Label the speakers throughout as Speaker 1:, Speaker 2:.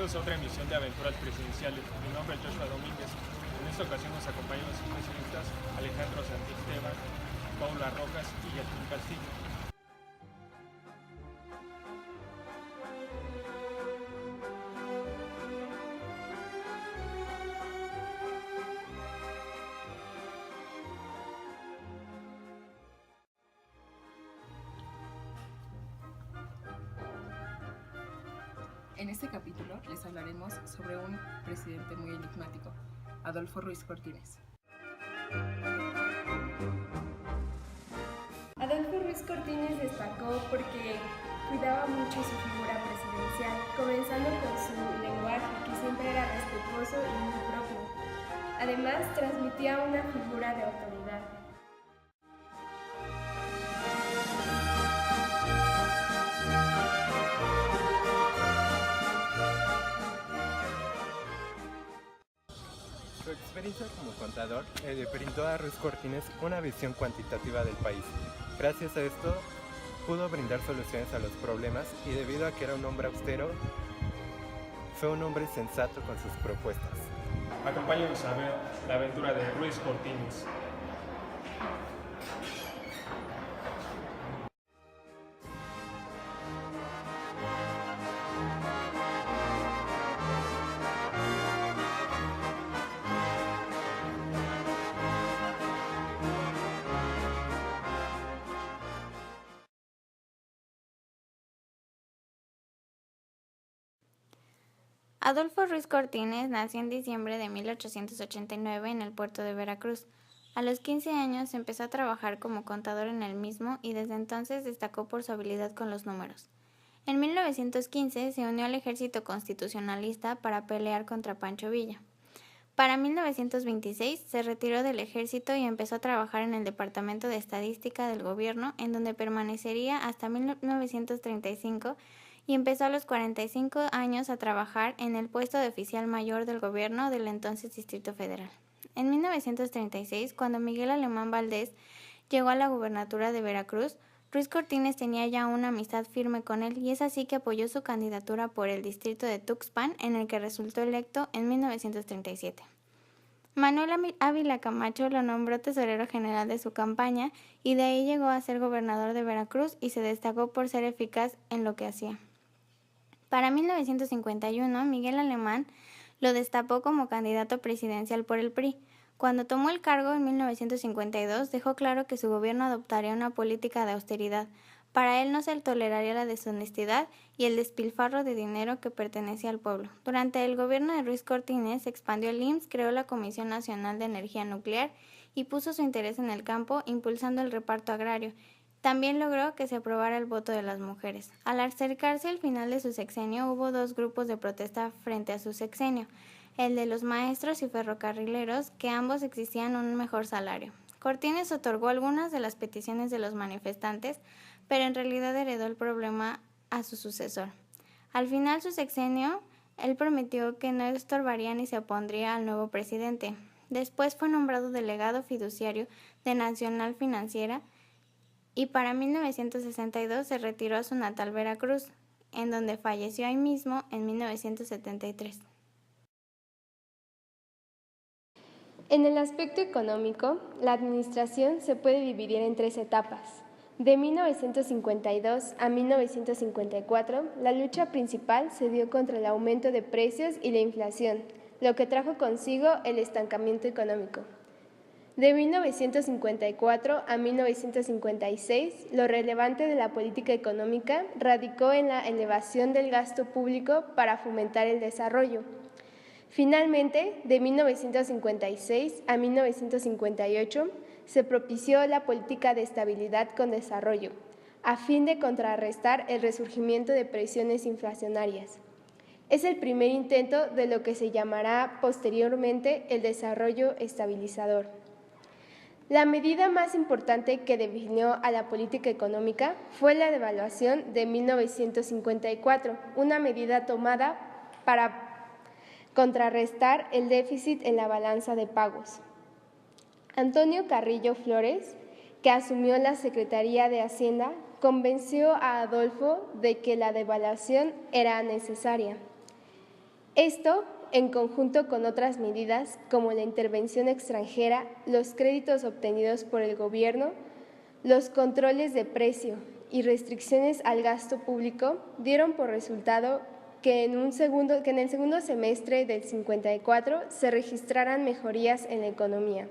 Speaker 1: Bienvenidos a otra emisión de Aventuras Presidenciales. Mi nombre es Joshua Domínguez. En esta ocasión nos acompañan los especialistas Alejandro Santisteban, Paula Rojas y Yasmín Castillo.
Speaker 2: En este capítulo les hablaremos sobre un presidente muy enigmático, Adolfo Ruiz Cortines.
Speaker 3: Adolfo Ruiz Cortines destacó porque cuidaba mucho su figura presidencial, comenzando con su lenguaje, que siempre era respetuoso y muy propio. Además, transmitía una figura de autoridad.
Speaker 4: Su experiencia como contador le brindó a Ruiz Cortines una visión cuantitativa del país. Gracias a esto, pudo brindar soluciones a los problemas y debido a que era un hombre austero, fue un hombre sensato con sus propuestas.
Speaker 1: Acompáñanos a ver la aventura de Ruiz Cortines.
Speaker 5: Adolfo Ruiz Cortines nació en diciembre de 1889 en el puerto de Veracruz. A los 15 años empezó a trabajar como contador en el mismo y desde entonces destacó por su habilidad con los números. En 1915 se unió al ejército constitucionalista para pelear contra Pancho Villa. Para 1926 se retiró del ejército y empezó a trabajar en el Departamento de Estadística del Gobierno, en donde permanecería hasta 1935 y empezó a los 45 años a trabajar en el puesto de oficial mayor del gobierno del entonces Distrito Federal. En 1936, cuando Miguel Alemán Valdés llegó a la gubernatura de Veracruz, Ruiz Cortines tenía ya una amistad firme con él y es así que apoyó su candidatura por el distrito de Tuxpan, en el que resultó electo en 1937. Manuel Ávila Camacho lo nombró tesorero general de su campaña y de ahí llegó a ser gobernador de Veracruz y se destacó por ser eficaz en lo que hacía. Para 1951, Miguel Alemán lo destapó como candidato presidencial por el PRI. Cuando tomó el cargo en 1952, dejó claro que su gobierno adoptaría una política de austeridad. Para él no se toleraría la deshonestidad y el despilfarro de dinero que pertenecía al pueblo. Durante el gobierno de Ruiz Cortines se expandió el IMSS, creó la Comisión Nacional de Energía Nuclear y puso su interés en el campo, impulsando el reparto agrario. También logró que se aprobara el voto de las mujeres. Al acercarse el final de su sexenio, hubo dos grupos de protesta frente a su sexenio, el de los maestros y ferrocarrileros, que ambos exigían un mejor salario. Cortines otorgó algunas de las peticiones de los manifestantes, pero en realidad heredó el problema a su sucesor. Al final su sexenio, él prometió que no estorbaría ni se opondría al nuevo presidente. Después fue nombrado delegado fiduciario de Nacional Financiera, y para 1962 se retiró a su natal Veracruz, en donde falleció ahí mismo en 1973.
Speaker 3: En el aspecto económico, la administración se puede dividir en tres etapas. De 1952 a 1954, la lucha principal se dio contra el aumento de precios y la inflación, lo que trajo consigo el estancamiento económico. De 1954 a 1956, lo relevante de la política económica radicó en la elevación del gasto público para fomentar el desarrollo. Finalmente, de 1956 a 1958, se propició la política de estabilidad con desarrollo, a fin de contrarrestar el resurgimiento de presiones inflacionarias. Es el primer intento de lo que se llamará posteriormente el desarrollo estabilizador. La medida más importante que definió a la política económica fue la devaluación de 1954, una medida tomada para contrarrestar el déficit en la balanza de pagos. Antonio Carrillo Flores, que asumió la Secretaría de Hacienda, convenció a Adolfo de que la devaluación era necesaria. Esto, en conjunto con otras medidas como la intervención extranjera, los créditos obtenidos por el gobierno, los controles de precio y restricciones al gasto público, dieron por resultado que en el segundo semestre del 54 se registraran mejorías en la economía.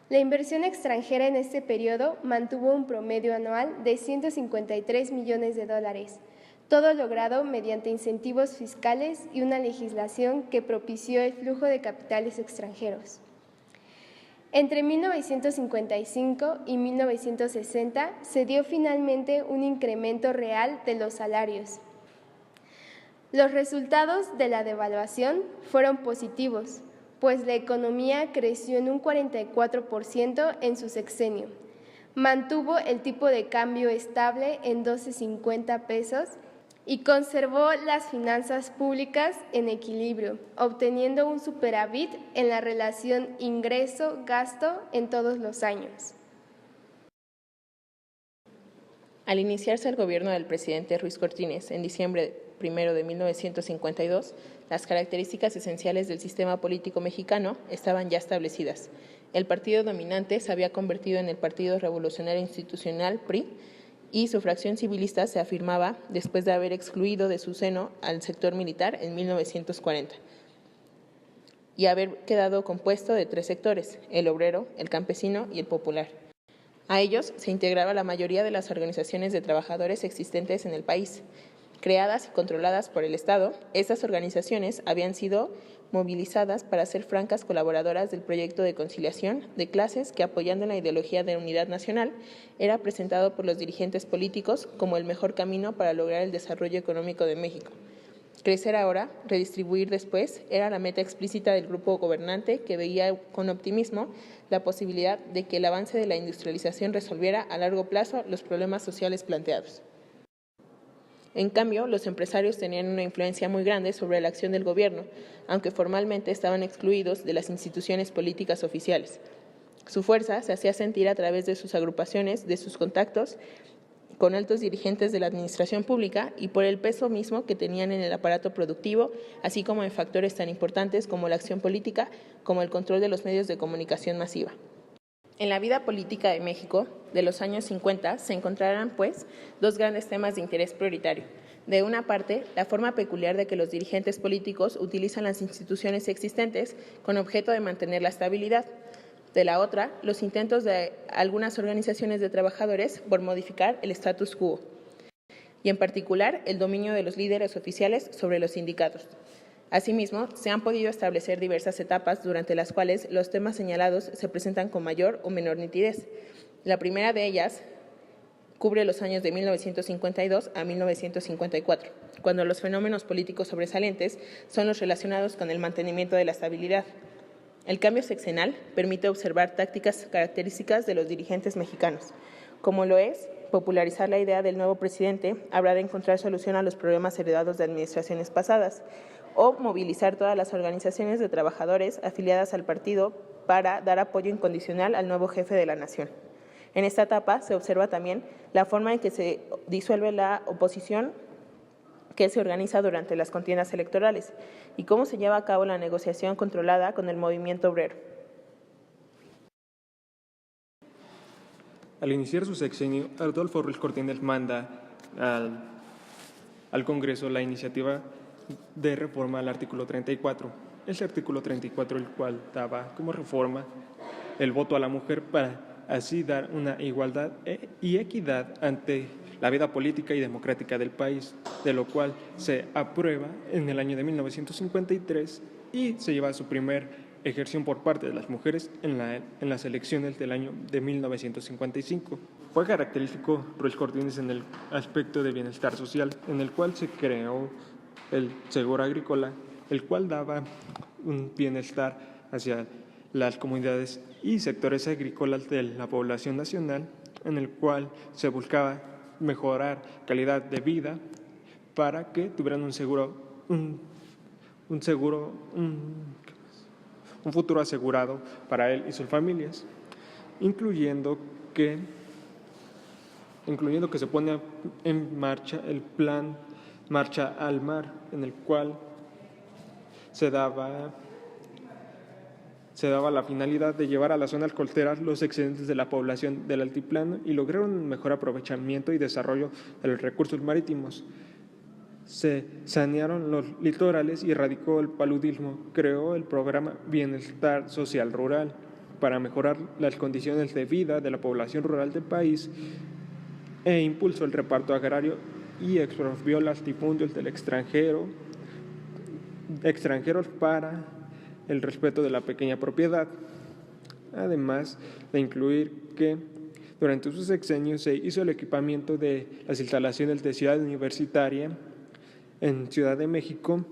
Speaker 3: La inversión extranjera en este periodo mantuvo un promedio anual de 153 millones de dólares, todo logrado mediante incentivos fiscales y una legislación que propició el flujo de capitales extranjeros. Entre 1955 y 1960 se dio finalmente un incremento real de los salarios. Los resultados de la devaluación fueron positivos, pues la economía creció en un 44% en su sexenio. Mantuvo el tipo de cambio estable en 12.50 pesos y conservó las finanzas públicas en equilibrio, obteniendo un superávit en la relación ingreso-gasto en todos los años.
Speaker 6: Al iniciarse el gobierno del presidente Ruiz Cortines en diciembre 1 de 1952, las características esenciales del sistema político mexicano estaban ya establecidas. El partido dominante se había convertido en el Partido Revolucionario Institucional, PRI, y su fracción civilista se afirmaba después de haber excluido de su seno al sector militar en 1940 y haber quedado compuesto de 3 sectores: el obrero, el campesino y el popular. A ellos se integraba la mayoría de las organizaciones de trabajadores existentes en el país. Creadas y controladas por el Estado, estas organizaciones habían sido movilizadas para ser francas colaboradoras del proyecto de conciliación de clases que, apoyando la ideología de unidad nacional, era presentado por los dirigentes políticos como el mejor camino para lograr el desarrollo económico de México. Crecer ahora, redistribuir después, era la meta explícita del grupo gobernante, que veía con optimismo la posibilidad de que el avance de la industrialización resolviera a largo plazo los problemas sociales planteados. En cambio, los empresarios tenían una influencia muy grande sobre la acción del gobierno, aunque formalmente estaban excluidos de las instituciones políticas oficiales. Su fuerza se hacía sentir a través de sus agrupaciones, de sus contactos con altos dirigentes de la administración pública y por el peso mismo que tenían en el aparato productivo, así como en factores tan importantes como la acción política, como el control de los medios de comunicación masiva. En la vida política de México de los años 50 se encontrarán, pues, 2 grandes temas de interés prioritario. De una parte, la forma peculiar de que los dirigentes políticos utilizan las instituciones existentes con objeto de mantener la estabilidad. De la otra, los intentos de algunas organizaciones de trabajadores por modificar el status quo, y en particular el dominio de los líderes oficiales sobre los sindicatos. Asimismo, se han podido establecer diversas etapas durante las cuales los temas señalados se presentan con mayor o menor nitidez. La primera de ellas cubre los años de 1952 a 1954, cuando los fenómenos políticos sobresalientes son los relacionados con el mantenimiento de la estabilidad. El cambio sexenal permite observar tácticas características de los dirigentes mexicanos, como lo es popularizar la idea del nuevo presidente, habrá de encontrar solución a los problemas heredados de administraciones pasadas, o movilizar todas las organizaciones de trabajadores afiliadas al partido para dar apoyo incondicional al nuevo jefe de la nación. En esta etapa se observa también la forma en que se disuelve la oposición que se organiza durante las contiendas electorales y cómo se lleva a cabo la negociación controlada con el movimiento obrero.
Speaker 1: Al iniciar su sexenio, Adolfo Ruiz Cortines manda al Congreso la iniciativa de reforma al artículo 34. Ese artículo 34, el cual daba como reforma el voto a la mujer para así dar una igualdad y equidad ante la vida política y democrática del país, de lo cual se aprueba en el año de 1953 y se lleva a su primer ejerción por parte de las mujeres en las elecciones del año de 1955. Fue característico Ruiz Cortines en el aspecto de bienestar social, en el cual se creó el seguro agrícola, el cual daba un bienestar hacia las comunidades y sectores agrícolas de la población nacional, en el cual se buscaba mejorar calidad de vida para que tuvieran un futuro asegurado para él y sus familias, incluyendo que se pone en marcha el plan Marcha al Mar, en el cual se daba la finalidad de llevar a la zona costera los excedentes de la población del altiplano y lograron un mejor aprovechamiento y desarrollo de los recursos marítimos. Se sanearon los litorales y erradicó el paludismo. Creó el programa Bienestar Social Rural para mejorar las condiciones de vida de la población rural del país e impulsó el reparto agrario y expropió latifundios del extranjeros para el respeto de la pequeña propiedad. Además de incluir que durante sus sexenios se hizo el equipamiento de las instalaciones de Ciudad Universitaria en Ciudad de México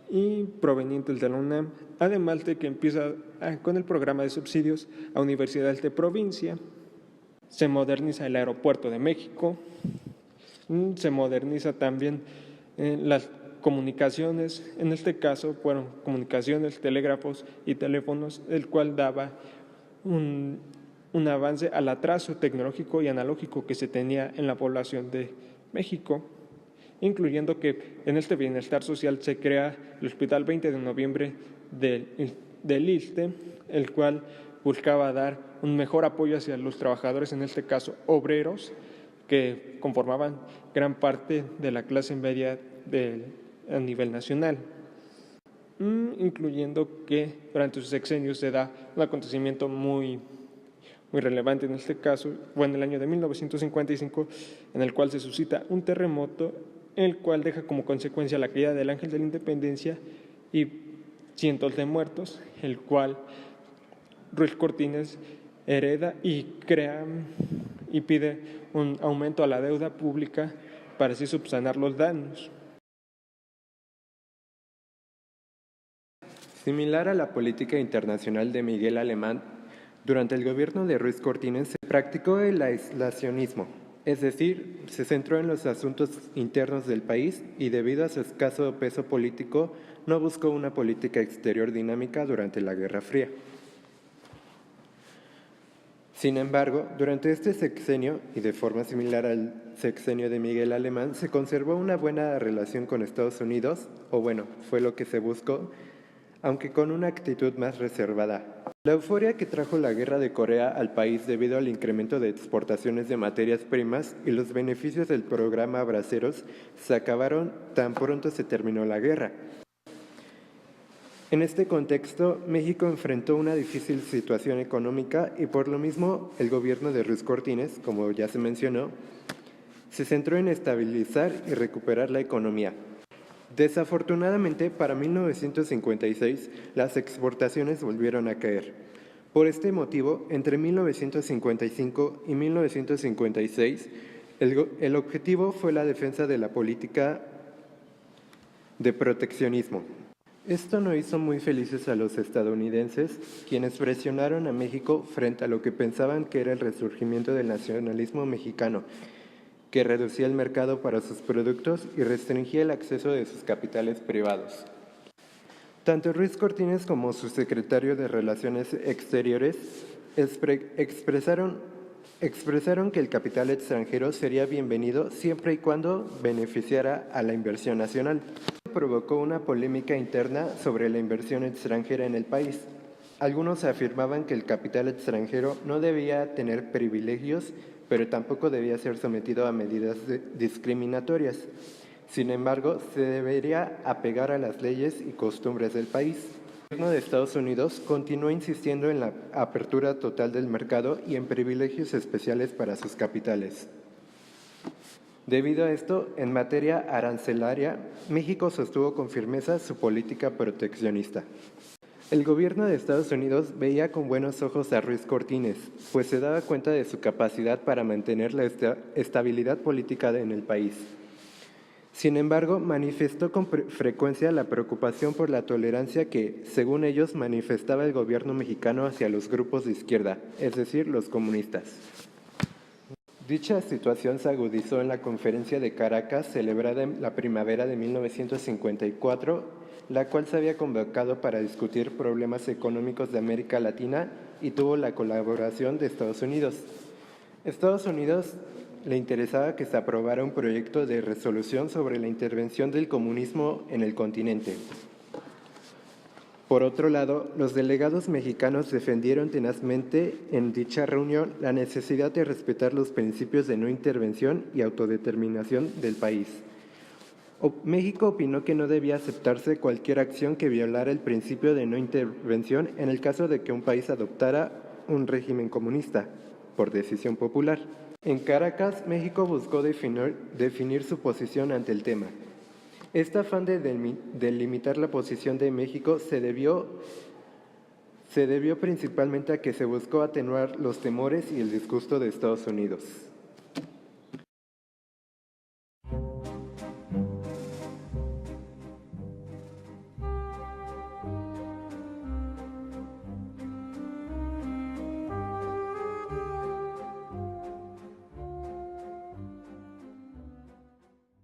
Speaker 1: y provenientes de la UNAM, además de que empieza con el programa de subsidios a universidades de provincia. Se moderniza el aeropuerto de México, se moderniza también las comunicaciones, en este caso fueron comunicaciones, telégrafos y teléfonos, el cual daba un avance al atraso tecnológico y analógico que se tenía en la población de México, incluyendo que en este bienestar social se crea el Hospital 20 de Noviembre del ISSSTE, el cual buscaba dar un mejor apoyo hacia los trabajadores, en este caso obreros, que conformaban gran parte de la clase media a nivel nacional, incluyendo que durante sus sexenios se da un acontecimiento muy relevante en este caso, fue en el año de 1955, en el cual se suscita un terremoto, el cual deja como consecuencia la caída del Ángel de la Independencia y cientos de muertos, el cual Ruiz Cortines hereda y crea y pide un aumento a la deuda pública para así subsanar los daños.
Speaker 4: Similar a la política internacional de Miguel Alemán, durante el gobierno de Ruiz Cortines se practicó el aislacionismo, es decir, se centró en los asuntos internos del país y debido a su escaso peso político no buscó una política exterior dinámica durante la Guerra Fría. Sin embargo, durante este sexenio, y de forma similar al sexenio de Miguel Alemán, se conservó una buena relación con Estados Unidos, o bueno, fue lo que se buscó, aunque con una actitud más reservada. La euforia que trajo la guerra de Corea al país debido al incremento de exportaciones de materias primas y los beneficios del programa Braceros se acabaron tan pronto se terminó la guerra. En este contexto, México enfrentó una difícil situación económica y por lo mismo el gobierno de Ruiz Cortines, como ya se mencionó, se centró en estabilizar y recuperar la economía. Desafortunadamente, para 1956, las exportaciones volvieron a caer. Por este motivo, entre 1955 y 1956, el objetivo fue la defensa de la política de proteccionismo. Esto no hizo muy felices a los estadounidenses, quienes presionaron a México frente a lo que pensaban que era el resurgimiento del nacionalismo mexicano, que reducía el mercado para sus productos y restringía el acceso de sus capitales privados. Tanto Ruiz Cortines como su secretario de Relaciones Exteriores expresaron que el capital extranjero sería bienvenido siempre y cuando beneficiara a la inversión nacional. Esto provocó una polémica interna sobre la inversión extranjera en el país. Algunos afirmaban que el capital extranjero no debía tener privilegios, pero tampoco debía ser sometido a medidas discriminatorias. Sin embargo, se debería apegar a las leyes y costumbres del país. El gobierno de Estados Unidos continuó insistiendo en la apertura total del mercado y en privilegios especiales para sus capitales. Debido a esto, en materia arancelaria, México sostuvo con firmeza su política proteccionista. El gobierno de Estados Unidos veía con buenos ojos a Ruiz Cortines, pues se daba cuenta de su capacidad para mantener la estabilidad política en el país. Sin embargo, manifestó con frecuencia la preocupación por la tolerancia que, según ellos, manifestaba el gobierno mexicano hacia los grupos de izquierda, es decir, los comunistas. Dicha situación se agudizó en la Conferencia de Caracas, celebrada en la primavera de 1954, la cual se había convocado para discutir problemas económicos de América Latina y tuvo la colaboración de Estados Unidos. Estados Unidos le interesaba que se aprobara un proyecto de resolución sobre la intervención del comunismo en el continente. Por otro lado, los delegados mexicanos defendieron tenazmente en dicha reunión la necesidad de respetar los principios de no intervención y autodeterminación del país. México opinó que no debía aceptarse cualquier acción que violara el principio de no intervención en el caso de que un país adoptara un régimen comunista, por decisión popular. En Caracas, México buscó definir su posición ante el tema. Este afán de delimitar la posición de México se debió principalmente a que se buscó atenuar los temores y el disgusto de Estados Unidos.